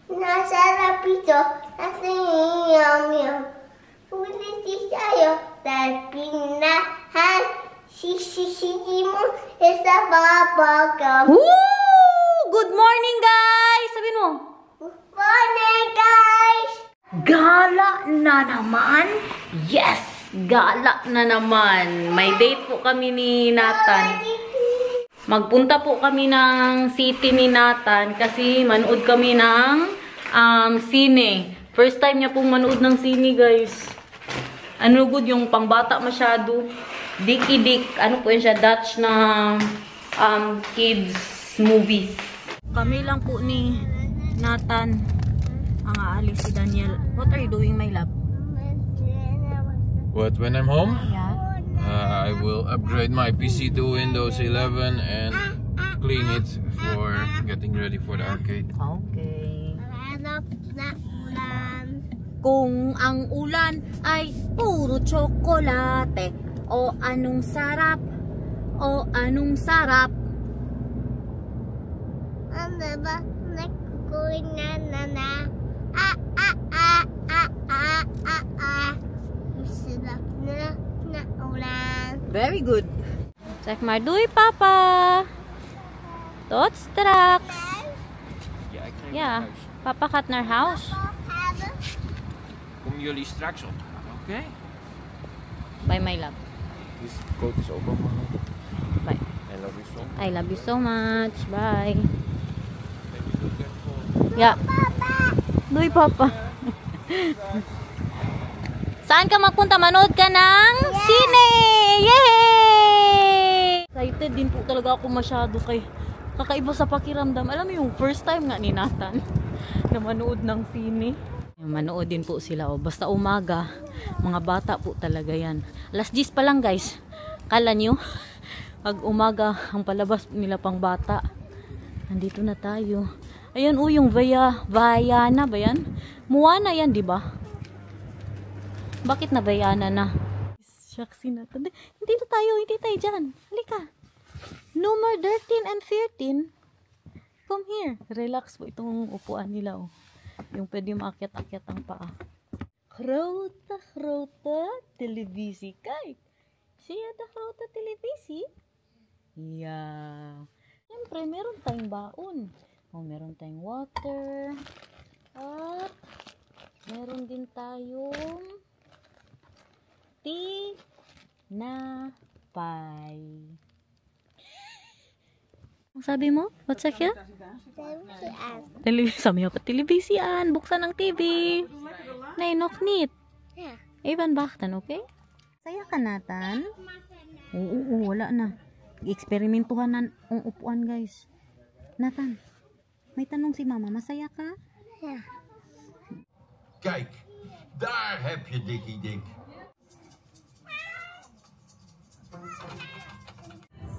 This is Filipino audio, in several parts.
Nasarap ito. Yum. Ulit tayo. Dahil pinahan. Sisi mo sa babagam. Good morning, guys! Sabihin mo. Good morning, guys! Gala na naman? Yes! Gala na naman. May date po kami ni Nathan. Magpunta po kami ng city ni Nathan kasi manood kami ng sine. First time niya pong manood ng sine, guys. Ano good yung pangbata masyado. Dicky Dick. Ano po yun siya? Dutch na kids movies. Kami lang po ni Nathan ang aalis si Daniel. What are you doing, my love? What, when I'm home? Yeah. I will upgrade my PC to Windows 11 and clean it for getting ready for the arcade. Okay. Hanap na ulan. Kung ang ulan ay puro tsokolate, o anong sarap, o anong sarap. Ano ba? Nagkukuin na. Sarap na ulan. Very good. Check my doy, Papa. Tots tracks. Ja, ik ga Ja, Papa gaat naar huis. Kom jullie straks op? Oké. Bye, my love. Dus de coat is ook opgehangen. Bye. I love you so much. I love you so much. Bye. Thank you, so careful. Yeah. Doy, Papa. Saan ka magpunta? Manood ka ng sine! Yay! Excited din po talaga ako masyado kay kakaiba sa pakiramdam. Alam mo yung first time nga ni Nathan na manood ng sine. Manood din po sila. Basta umaga, mga bata po talaga yan. Alas 10 pa lang, guys. Kala nyo, pag umaga, ang palabas nila pang bata. Nandito na tayo. Ayan yung Vaiana ba yan? Moana yan, di ba? Bakit na Vaiana na? Shucks, Nathan. Hindi tayo dyan. Halika. Number 13 and 13. Come here. Relax po itong upuan nila, oh. Yung pwede maakyat-akyat ang paa. Grote televisi. Kijk. Zie je de grote televisi? Ja. Siyempre, meron tayong baon. Meron tayong water. At meron din tayong tinapay. Ang sabi mo? What's that here? Sabi mo pa, televisian. Buksan ang TV. Nee, nog niet. Yeah. Even wachten, okay? Saya ka, Nathan? Oo, wala na. I-eksperimentuhan na ang upuan, guys. Nathan, may tanong si Mama. Masaya ka? Yeah. Kijk, daar heb je Dikkie Dik.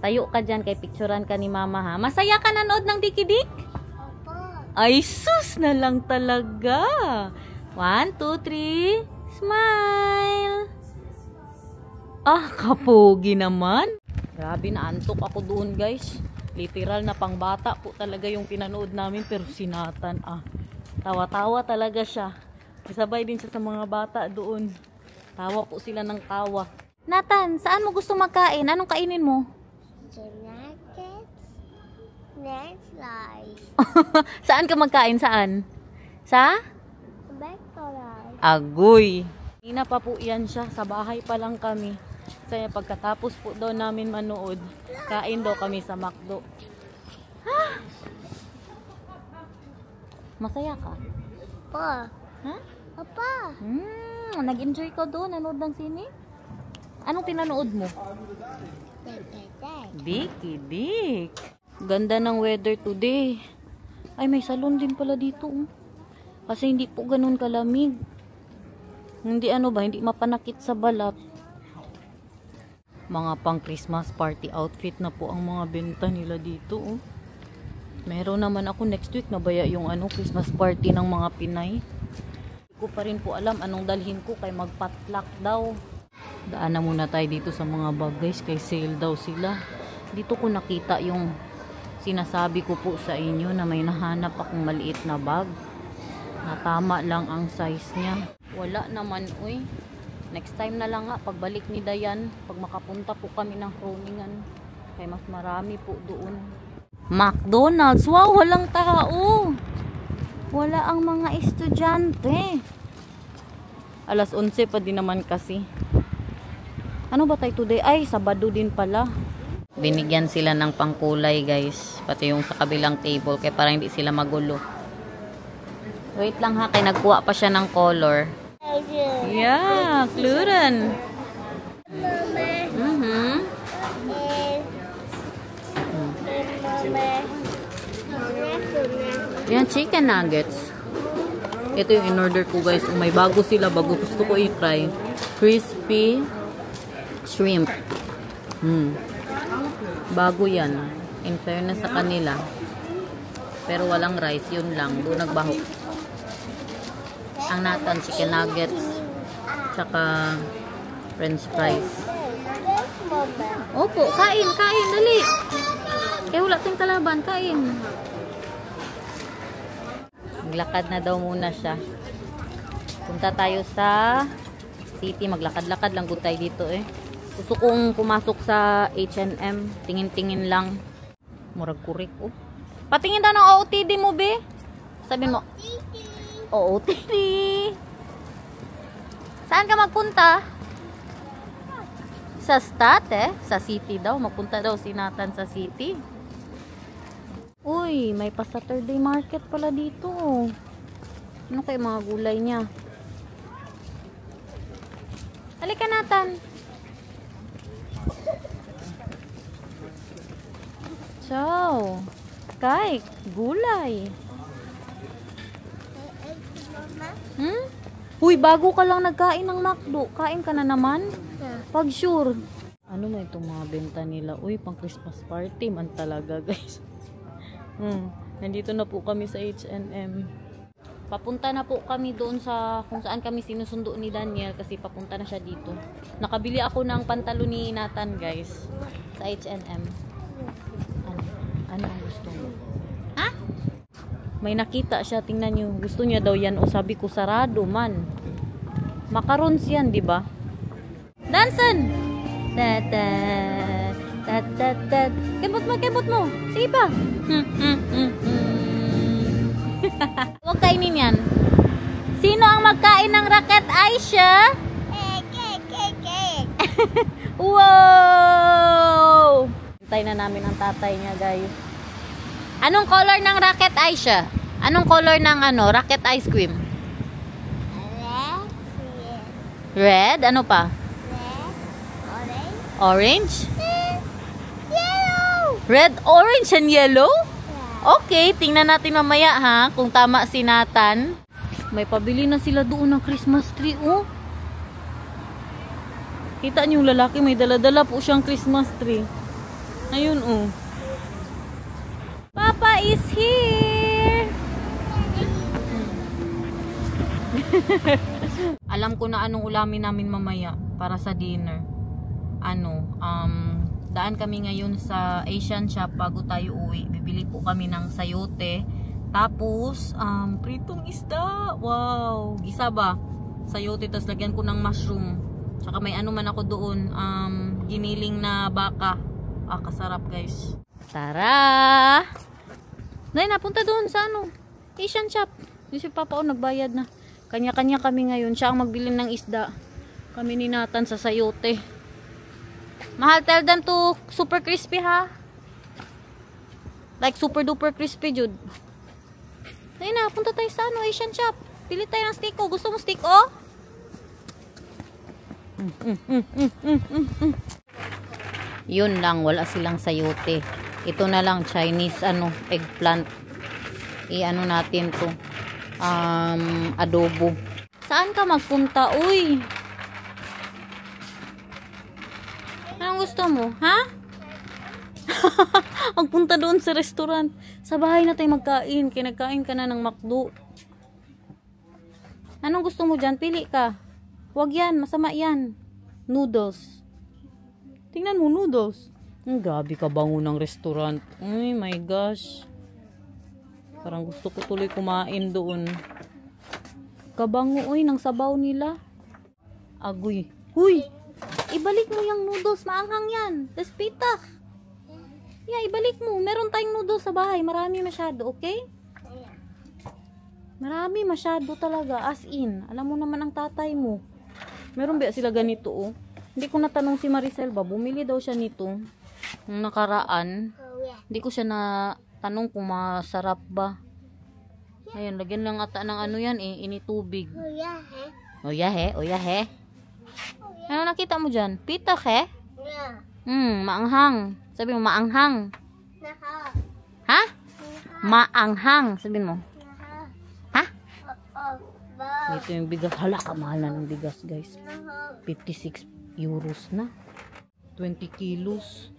Tayo ka dyan kay picturean ka ni Mama, ha? Masaya ka nanood ng Dicky Dick? Opo. Ay, sus na lang talaga. 1, 2, 3. Smile. Ah, kapogi naman. Grabe, naantok ako doon, guys. Literal na pangbata po talaga yung pinanood namin. Pero si Nathan, tawa-tawa talaga siya. Isabay din siya sa mga bata doon. Tawa po sila ng tawa. Nathan, saan mo gusto magkain? Anong kainin mo? Next slide. Saan ka magkain? Saan? Sa? McDonald's. Agoy. Ina pa po yan siya. Sa bahay pa lang kami. Kaya pagkatapos po daw namin manood, kain daw kami sa McDo. Masaya ka? Pa. Ha? Papa. Nag-enjoy ka doon? Nanood ng sine? Anong pinanood mo? Dicky Dick. Ganda ng weather today. Ay, may salon din pala dito. Kasi hindi po ganun kalamig. Hindi hindi mapanakit sa balat. Mga pang Christmas party outfit na po ang mga benta nila dito. Meron naman ako next week na baya yung Christmas party ng mga Pinay. Hindi ko pa rin po alam anong dalhin ko kay magpatlock daw. Daan na muna tayo dito sa mga bag, guys, kay sale daw sila. Dito ko nakita yung Sinasabi ko po sa inyo na may nahanap akong maliit na bag. Natama lang ang size niya. Wala naman, uy. Next time na lang nga, pagbalik ni Dayan, pag makapunta po kami ng Groningen, kaya mas marami po doon. McDonald's, wow, walang tao. Wala ang mga estudyante. Alas 11 pa din naman kasi. Ano ba tayo today? Ay, Sabado din pala. Binigyan sila ng pangkulay, guys. Pati yung sa kabilang table, kaya para hindi sila magulo. Wait lang ha, kaya nagkuha pa siya ng color. Yeah, Cluren. Yan, chicken nuggets. Ito yung in-order ko, guys. May bago sila, bago gusto ko i-try. Crispy shrimp. Bago yan. In fairness sa kanila. Pero walang rice, yun lang. Doon nagbaho. Ang Nathan, chicken nuggets. Tsaka french fries. Opo, kain, dali. Kaya wala tayong kalaban, kain. Maglakad na daw muna siya. Punta tayo sa city. Maglakad-lakad lang po tayo dito eh. Gusto kong pumasok sa H&M. Tingin-tingin lang. Murag kurik oh. Patingin daw ng OOTD mo, be. Sabi mo. OOTD. Saan ka magpunta? Sa stat eh. Sa city daw. Magpunta daw si Nathan sa city. Uy, may pa Saturday market pala dito. Ano kayo mga gulay niya? Halika, Nathan. Ciao. Kay, gulay. Uy, bago ka lang nagkain ng McDo. Kain ka na naman? Pag sure. Ano mo itong mga benta nila? Uy, pang Christmas party man talaga, guys. Nandito na po kami sa H&M. Papunta na po kami doon sa kung saan kami sinusundo ni Daniel kasi papunta na siya dito. Nakabili ako ng pantalo ni Nathan, guys, sa H&M. Ano ang gusto mo? Ha? May nakita siya, tingnan niyo. Gusto niya daw yan. O sabi ko, sarado man. Macarons yan, di ba? Danson! Tata! Tat. Kebot mo. Sige pa. Huwag kainin yan. Sino ang magkain ng Rocket Aisha? Wow! Hintay na namin ang tatay niya, guys. Anong color ng Rocket Aisha? Anong color ng Rocket ice cream? Red? Ano pa? Orange? Red, orange, and yellow? Okay, tingnan natin mamaya ha, kung tama si Nathan. May pabili na sila doon ng Christmas tree, oh. Kita niyo yung lalaki, may dala-dala po siyang Christmas tree. Ayun, oh. Papa is here! Alam ko na anong ulamin namin mamaya para sa dinner. Daan kami ngayon sa Asian shop bago tayo uwi. Bibili po kami ng sayote. Tapos, pritong isda. Wow! Gisa ba? Sayote, tapos lagyan ko ng mushroom. Tsaka may man ako doon. Giniling na baka. Kasarap, guys. Tara! Nay, napunta doon sa Asian shop. Yung si Papa nagbayad na. Kanya-kanya kami ngayon. Siya ang magbili ng isda. Kami ni Nathan sa sayote. Mahal, tell them to super crispy ha. Like super duper crispy, Jude. Ayun na, punta tayo sa Asian shop. Pili tayo ng steak, oh. Gusto mo steak, oh? Yun lang, wala silang sayote. Ito na lang, Chinese, eggplant. Natin to. Adobo. Saan ka magpunta, uy? Anong gusto mo? Ha? Magpunta doon sa restaurant. Sa bahay na tayo magkain. Kinagkain ka na ng McDo. Anong gusto mo dyan? Pili ka. Huwag yan. Masama yan. Noodles. Tingnan mo, noodles. Ang gabi ka bango ng restaurant. Ay my gosh. Parang gusto ko tuloy kumain doon. Kabango oy ng sabaw nila. Agoy. Huy! Ibalik mo yung noodles. Maanghang yan. Tas pita. Yeah, ibalik mo. Meron tayong noodles sa bahay. Marami masyado, okay? Marami masyado talaga. As in. Alam mo naman ang tatay mo. Meron ba sila ganito, oh? Hindi ko natanong si Maricel ba. Bumili daw siya nito. Nung nakaraan. Hindi ko siya natanong kung masarap ba. Ayun, lagyan lang ata ng ano yan, eh. Initubig. Oyahe. Oyahe. Ano nakita mo dyan? Pita, he? Maanghang. Sabi mo, maanghang. Ha? Maanghang. Sabi mo. Ha? Ito yung bigas. Hala, kamahal na ng bigas, guys. 56 euros na. 20 kilos.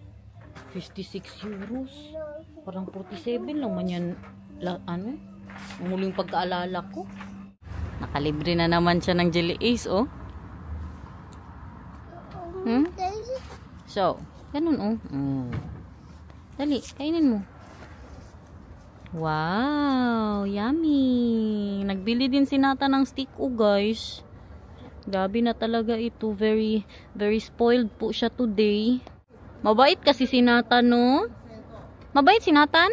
56 euros. Parang 47 lang man yan. Ano? Ang muling pagkaalala ko. Nakalibre na naman siya ng Jelly Ace, oh. So, ganun, oh. Dali, kainin mo. Wow, yummy. Nagbili din si Nata ng stick, oh, guys. Grabe na talaga ito. Very, very spoiled po siya today. Mabait kasi si Nathan, no? Mabait si Nathan?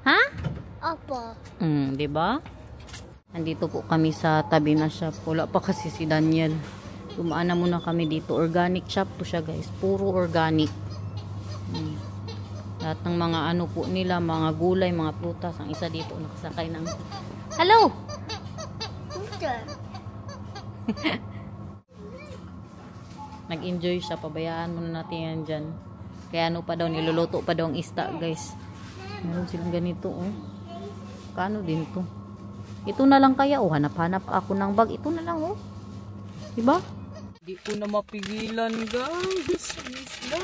Ha? Opo. Diba? Andito po kami sa tabi na shop. Wala pa kasi si Daniel. Dumaan na muna kami dito. Organic shop to siya, guys. Puro organic. Lahat ng mga ano po nila, mga gulay, mga prutas. Ang isa dito nakasakay ng... Hello! Nag-enjoy siya, pabayaan muna natin yan dyan. Kaya ano pa daw, niluluto pa daw ang isda, guys. Meron silang ganito, oh. Kano din to? Ito na lang kaya, oh. Hanap-hanap ako ng bag. Ito na lang, oh. Diba? Hindi ko na mapigilan, guys. Ang isda.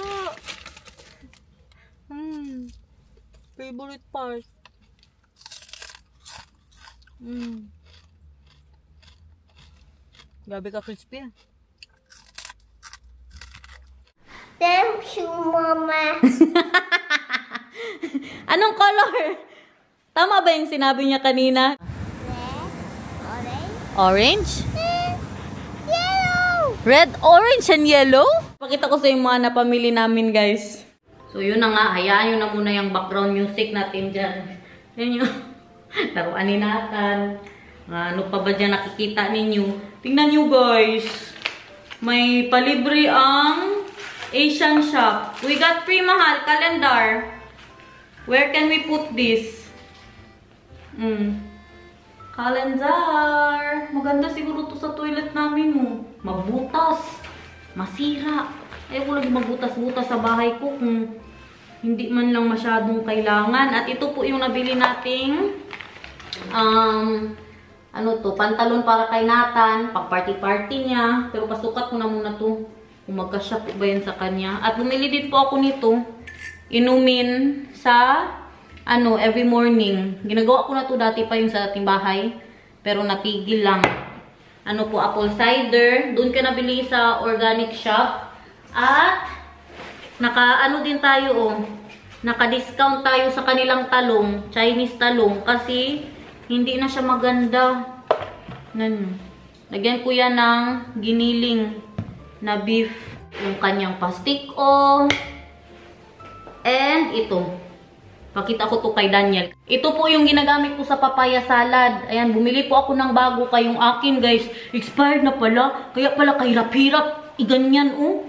Favorite part. Grabe ka crispy. Thank you, Mama. Anong color? Tama ba yung sinabi niya kanina? Orange? Yellow. Red, orange, and yellow? Pakita ko sa yung mga napamili namin, guys. So, yun na nga. Hayaan nyo na muna yung background music natin dyan. Yan yung laruan ni Nathan. Ano pa ba dyan nakikita ninyo? Tingnan nyo, guys. May palibre ang Asian shop. We got free, mahal calendar. Where can we put this? Calendar. Maganda siguro to sa toilet namin, oh. Magbutas. Masira. Ayaw ko lagi magbutas-butas sa bahay ko kung hindi man lang masyadong kailangan. At ito po yung nabili nating ano to, pantalon para kay Nathan, pang party-party niya. Pero pasukat ko na muna to. Kung magkasya po ba yan sa kanya. At bumili din po ako nito. Inumin sa, ano, every morning. Ginagawa ko na to dati pa yung sa ating bahay. Pero napigil lang. Ano po, apple cider. Doon ka nabili sa organic shop. At, ano din tayo, oh. Naka-discount tayo sa kanilang talong. Chinese talong. Kasi, hindi na siya maganda. Lagyan ko yan ng giniling na beef. Yung kanyang pastik, oh. And ito. Pakita ko to kay Daniel. Ito po yung ginagamit ko sa papaya salad. Ayan, bumili po ako ng bago. Kayong akin, guys. Expired na pala. Kaya pala kahirap-hirap. Iganyan, oh.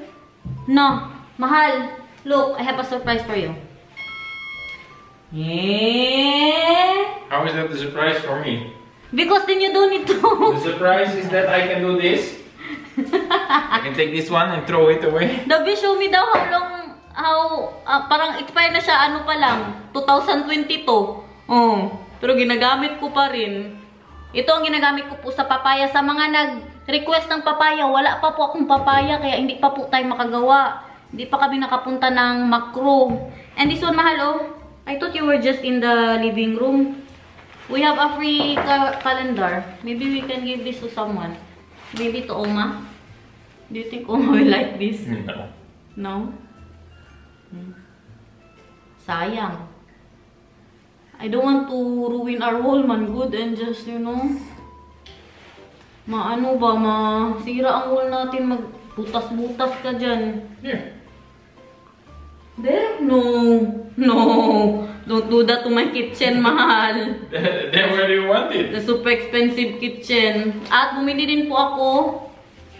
Na, mahal. Look, I have a surprise for you. Yeah. How is that the surprise for me? Because then you don't need to. The surprise is that I can do this. I can take this one and throw it away. Dabi, show me daw parang expired na siya, ano pa lang, 2022. Oh, pero ginagamit ko pa rin. Ito ang ginagamit ko po sa papaya. Sa mga nag-request ng papaya, wala pa po akong papaya, kaya hindi pa po tayo makagawa. Hindi pa kami nakapunta ng Makro. And this one, mahal, oh. I thought you were just in the living room. We have a free calendar. Maybe we can give this to someone. Maybe to Oma. Do you think Oma will like this? No. No? Sayang. I don't want to ruin our wall man good and just, you know, maano ba, masira ang wall natin, magbutas-butas ka dyan. Here. There? No. No. Don't do that to my kitchen, mahal. Then where do you want it? The super expensive kitchen. At bumili din po ako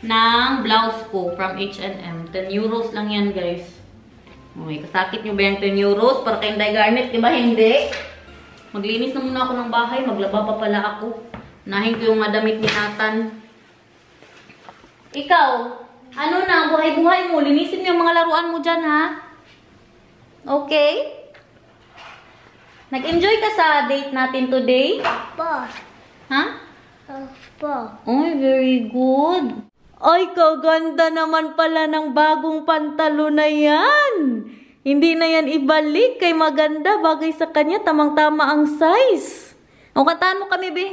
ng blouse ko from H&M. 10 euros lang yan, guys. Okay, kasakit nyo ba yung 10 euros? Para kayong dye garnet, diba? Hindi. Maglinis na muna ako ng bahay. Maglaba pa pala ako. Nahin ko yung madamit ni Nathan. Ikaw, ano na, buhay-buhay mo. Linisin mo yung mga laruan mo dyan, ha? Okay? Nag-enjoy ka sa date natin today? Opo. Ha? Opo. Ay, very good. Ay, kaganda naman pala ng bagong pantalo na yan. Hindi na yan ibalik. Kay maganda, bagay sa kanya. Tamang-tama ang size. O, kantahan mo kami, be.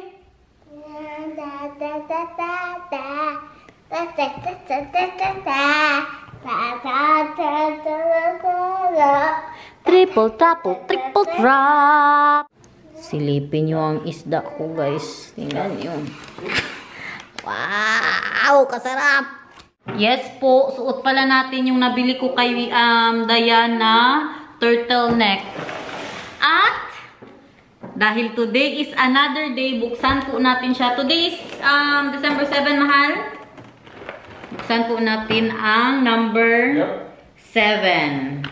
Triple, triple, triple trap. Silipin nyo ang isda ko, guys. Tingnan nyo. Wow! Kasarap! Yes po, suot pala natin yung nabili ko kay Diana turtleneck. At dahil today is another day, buksan po natin siya. Today is December 7, mahal. Buksan po natin ang number 7.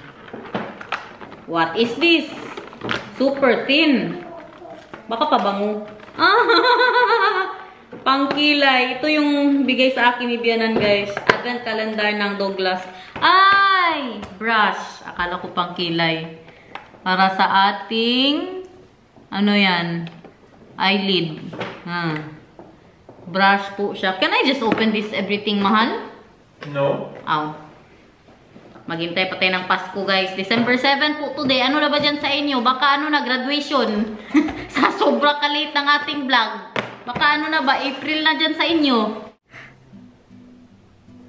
What is this? Super thin. Baka pabango. Pangkilay. Ito yung bigay sa akin ni Bianan, guys. Advent calendar ng Douglas. Ay! Brush. Akala ko pangkilay. Para sa ating ano yan? Eyelid. Brush po siya. Can I just open this everything, mahal? No. Aw. Maghintay pa tayo ng Pasko, guys. December 7 po today. Ano na ba dyan sa inyo? Baka ano na, graduation. Sa sobra kalit ng ating vlog. Baka ano na ba, April na dyan sa inyo.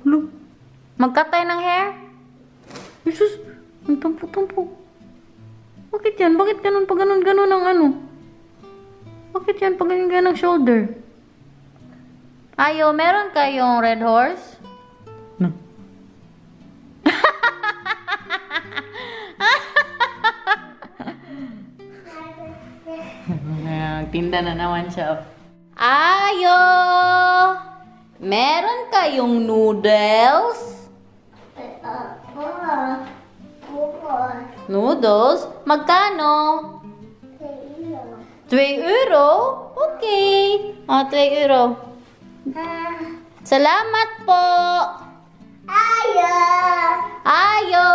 Look. Mag-cut tayo ng hair? Jesus, ang tampo-tampo. Bakit yan? Bakit ganun pa ganun-ganun ang ano? Bakit yan pa ganun-ganun ang shoulder? Ayo, meron kayong red horse? No. Tinda na naman siya. Ayo! Meron kayong noodles? Noodles? Magkano? 3 euro? Okay. 3 euro. Salamat po. Ayo! Ayo!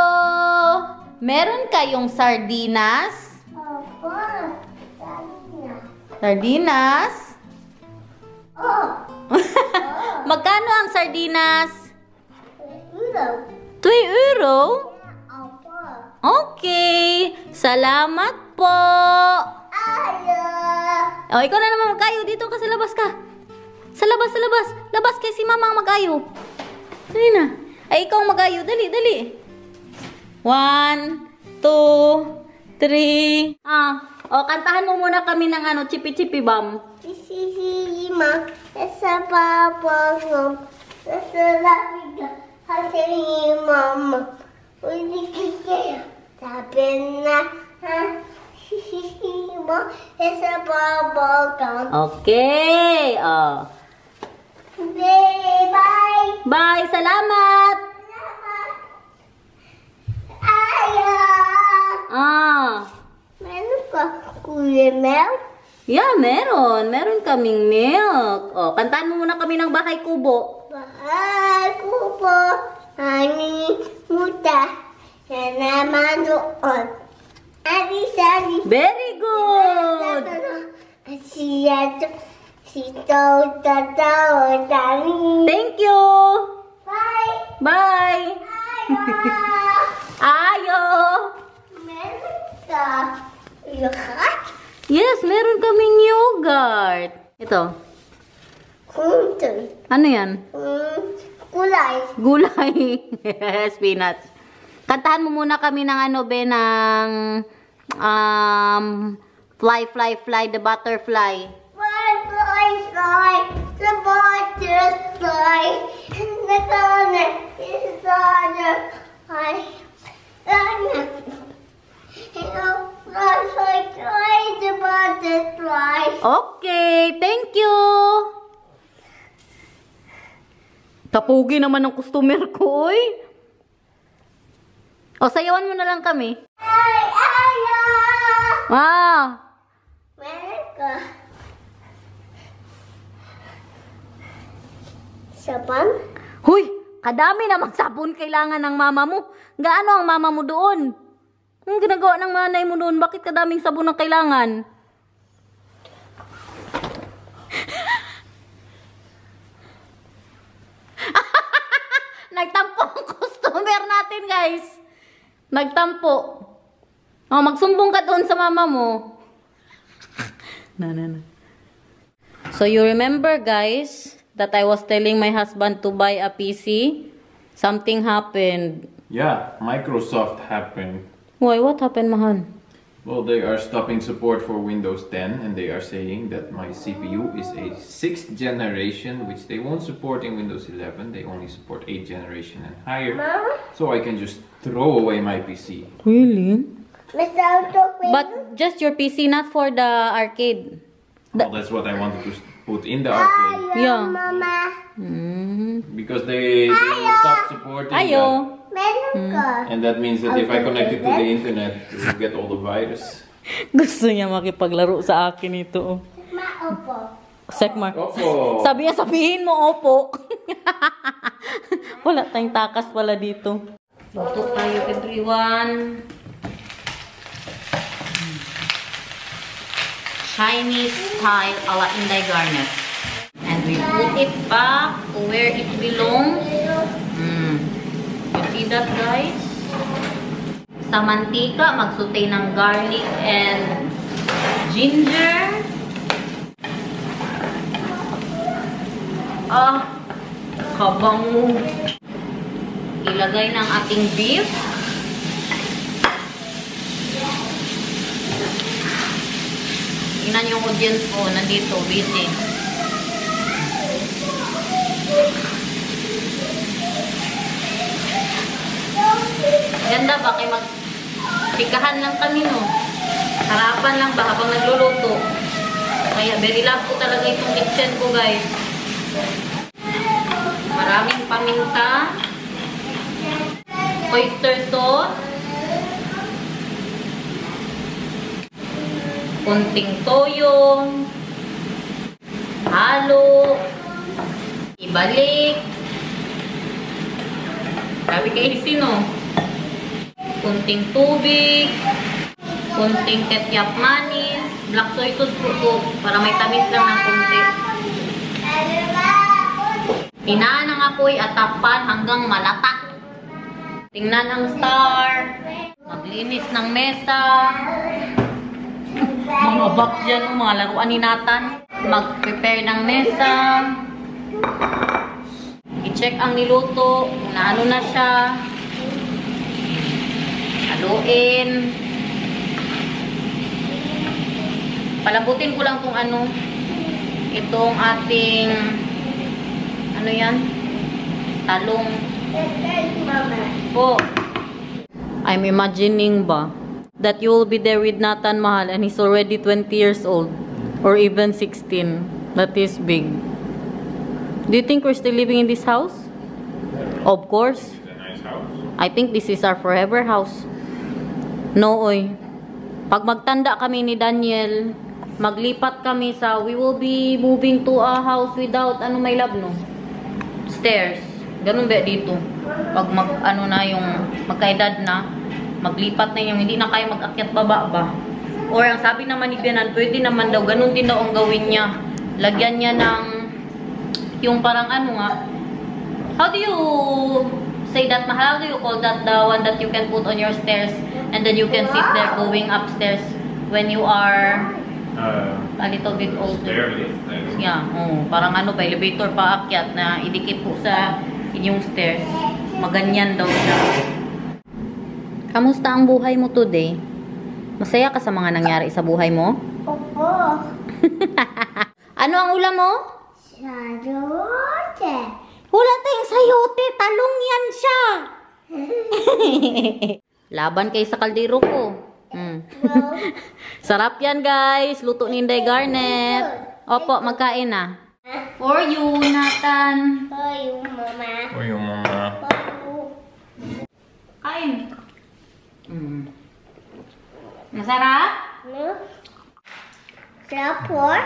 Meron kayong sardinas? Opo. Sardinas? Magkano ang sardinas? 3 euro? Opo. Okay. Salamat po. Ayo! O, ikaw na naman mag-ayo. Dito ka sa labas ka. Sa labas, sa labas. Labas kay si mama ang mag-ayo. Dali na. Ay, ikaw mag-ayo. Dali, dali. 1, 2, 3. O, kantahan mo muna kami ng ano, chipi-chipi bam. Sisima, sa papangom, sa labiga, hasili mama. Uli kikaya, sabi na, sisima, sa papangom. Okay. O. Bye! Bye. Salamat. Ayaw! Meron ka Kuya Mel? Yeah, meron. Meron kaming milk. O, kantahan mo muna kami ng Bahay Kubo. Bahay ko po, ani muta, yan naman doon. Adi-sadi. Very good. Siya to, si Tao, Tani. Thank you. Bye! Bye. Ayaw! Ayo. Meron ka yogurt? Yes, meron kaming yogurt. Ito. Kuntoy. Ano yan? Kulay. Gulay. Spinach. Kantahan mo muna kami ng ano, be, ng fly, fly, fly, the butterfly. Fly, fly, fly, the butterfly. The color is butterfly. Fly, fly, fly, the butterfly. Okay, thank you. Tapugi naman ng customer ko, oy. O, sayawan mo na lang kami. Ay, Ah, America. Sabon? huy, kadami namang sabon kailangan ng mama mo. Gaano ang mama mo doon? Ang ginagawa ng nanay mo doon, bakit kadaming sabon ang kailangan? Nagtampo ang customer natin, guys. Nagtampo. Oh, magsumbong ka doon sa mama mo. Na. So, you remember, guys, that I was telling my husband to buy a PC? Something happened. Yeah, Microsoft happened. Why? What happened, Mahan? Well, they are stopping support for Windows 10 and they are saying that my CPU is a 6th generation, which they won't support in Windows 11. They only support 8th generation and higher. Mama? So I can just throw away my PC. Really? Mr. Auto, But just your PC, not for the arcade. Well, that's what I wanted to put in the arcade. Yeah. Mama. Because they will stop supporting that. Ayo. Meron ka. And that means that if I connect it to the internet, it will get all the virus. Gusto niya makipaglaro sa akin ito. Maupo. Sekmar. Opo. Sabihin mo, opo. Wala tayong takas pala dito. Luto tayo, everyone. Chinese style a la Inday garnet. And we put it back to where it belongs. You see that, guys? Sa mantika, magsutay ng garlic and ginger. Ah, kabango. Ilagay ng ating beef. Tingnan yung audience ko, nandito, busy. Ganda ba? Kaya magtikahan lang kami, no? Harapan lang ba habang nagluluto? Kaya very love ko talaga itong kitchen ko, guys. Maraming paminta. Oyster sauce. Kunting toyo. Halo. Ibalik. Grabe kaisi, no? Kunting tubig. Kunting ketchup manis. Black soy sauce po ito. Para may tamis lang ng kunti. Hinaan ang apoy at takpan hanggang malatak. Tingnan ang star. Maglinis ng mesa. Mga box dyan, mga laruan ni Nathan. Mag-prepare ng mesa. I-check ang niluto. Kung naano na siya. Haluin. Palambutin ko lang kung ano. Itong ating ano yan? Talong. Oh. I'm imagining ba that you will be there with Nathan, Mahal, and he's already 20 years old. Or even 16. That is big. Do you think we're still living in this house? Of course. It's a nice house. I think this is our forever house. No, oy. Pag magtanda kami ni Daniel, maglipat kami sa, we will be moving to a house without, ano may love, no? Stairs. Ganun ba dito? Pag ano na yung, magkaedad na, maglipat na yung, hindi na kayo mag-akyat baba ba? Or ang sabi naman ni Bianan, pwede naman daw, ganun din daw ang gawin niya. Lagyan niya ng, yung parang ano nga, how do you say that, Mahal? How do you call that, the one that you can put on your stairs and then you can sit there going upstairs when you are a little bit older? Stair lift. Yeah, parang ano ba, elevator pa akyat na idikit po sa inyong stairs. Maganyan daw siya. Kamusta ang buhay mo today? Masaya ka sa mga nangyari sa buhay mo? Opo. Ano ang ulam mo? Sayote. Wala tayong sayote. Talong yan siya. Laban kayo sa kaldero ko. Sarap yan, guys. Luto ni Inday Garnet. Opo, magkain na. For you, Nathan. For you, Mama. For you, Mama. For you. Kain. Masarap? No? Support.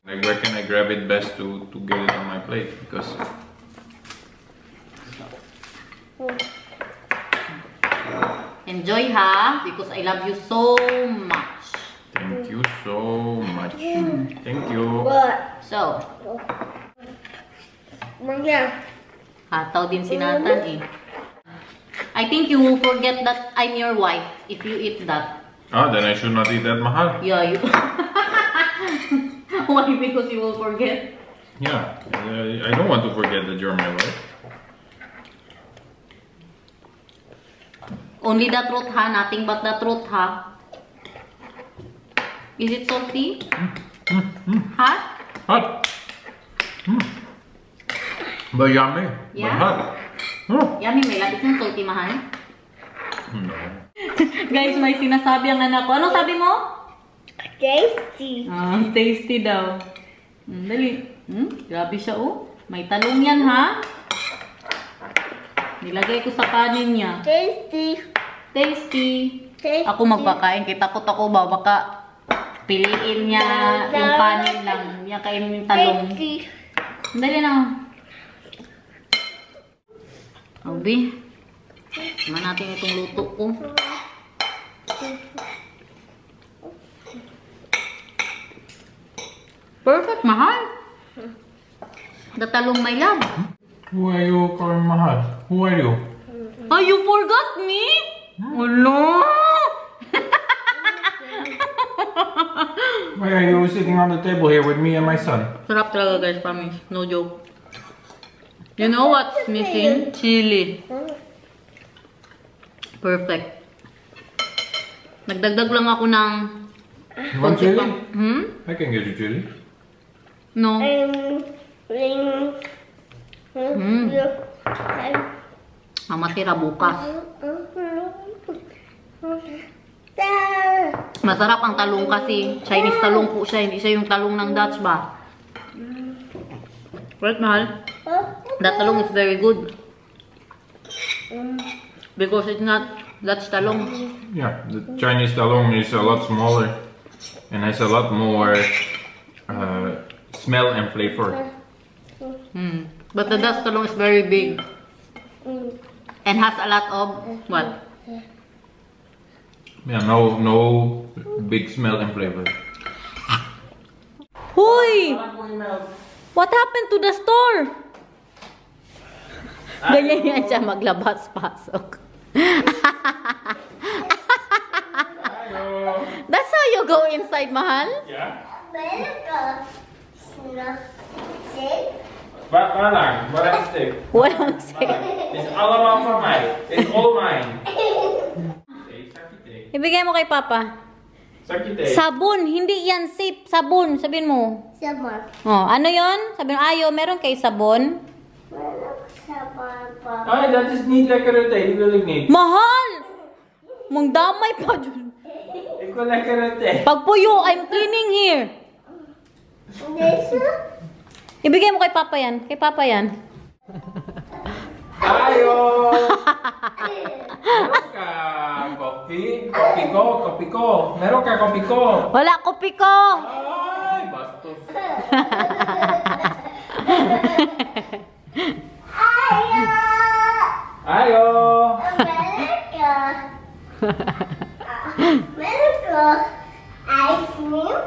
Like, where can I grab it best to get it on my plate? Because Enjoy, ha? Because I love you so much. thank you so much. Thank you. What? So, Mama. hataw din si Nathan eh. I think you will forget that I'm your wife if you eat that. Ah, then I should not eat that mahal. Yeah, you... Why? Because you will forget. Yeah, I don't want to forget that you're my wife. Only the truth, ha? Nothing but the truth, ha? Is it salty? Hot? Hot. But yummy. Yeah? But hot. Yummy, may lapis ng salty, mahal. No. Guys, may sinasabi ang anak ko. Anong sabi mo? Tasty. Tasty daw. Dali. Grabe siya, oh. May talong yan, ha? Nilagay ko sa kanin niya. Tasty. Tasty. Tasty. Ako magpakain. Takot ako ba? Baka piliin niya yung kanin lang. Niya kainin yung talong. Tasty. Dali na. Abi. Tignan natin itong luto ko. Perfect, mahal. The talong my love. Who are you calling mahal? Who are you? Oh, you forgot me? Oh, no. Why are you sitting on the table here with me and my son? Sarap talaga, guys, promise. No joke. You know what's missing? Chili. Perfect. Nagdagdag lang ako ng... You want chili? Hmm? I can get you chili. No. Mamatira bukas. Masarap ang talong kasi. Chinese talong po siya. Hindi siya yung talong ng Dutch ba? Right, mahal? That talong is very good. Because it's not Dutch talong. Yeah, the Chinese talong is a lot smaller and has a lot more smell and flavor. But the Dutch talong is very big. And has a lot of what? Yeah, no big smell and flavor. Hoy! What happened to the store? Ganyan yan siya maglabas-pasok. That's how you go inside, mahal? Yeah. Walang stick. Walang say. It's all for mine. It's all mine. Ibigay mo kay Papa. Sabon, hindi yan safe. Sabon, sabihin mo. Sabon. Oh, ano yon? Sabihin mo, ayo, meron kay sabon. Sabon. Ay, that is neat lekarete. Hindi neat. Mahal! Mong damay pa dyan. Iko lekarete. Pagpuyo, I'm cleaning here. Ibigay mo kay Papa yan. Kay Papa yan. Ayo! Meron ka coffee? Kopi ko. Meron ka kopi ko. Wala kopi ko. Ay, bastos. Ayo! America. America. Ice cream.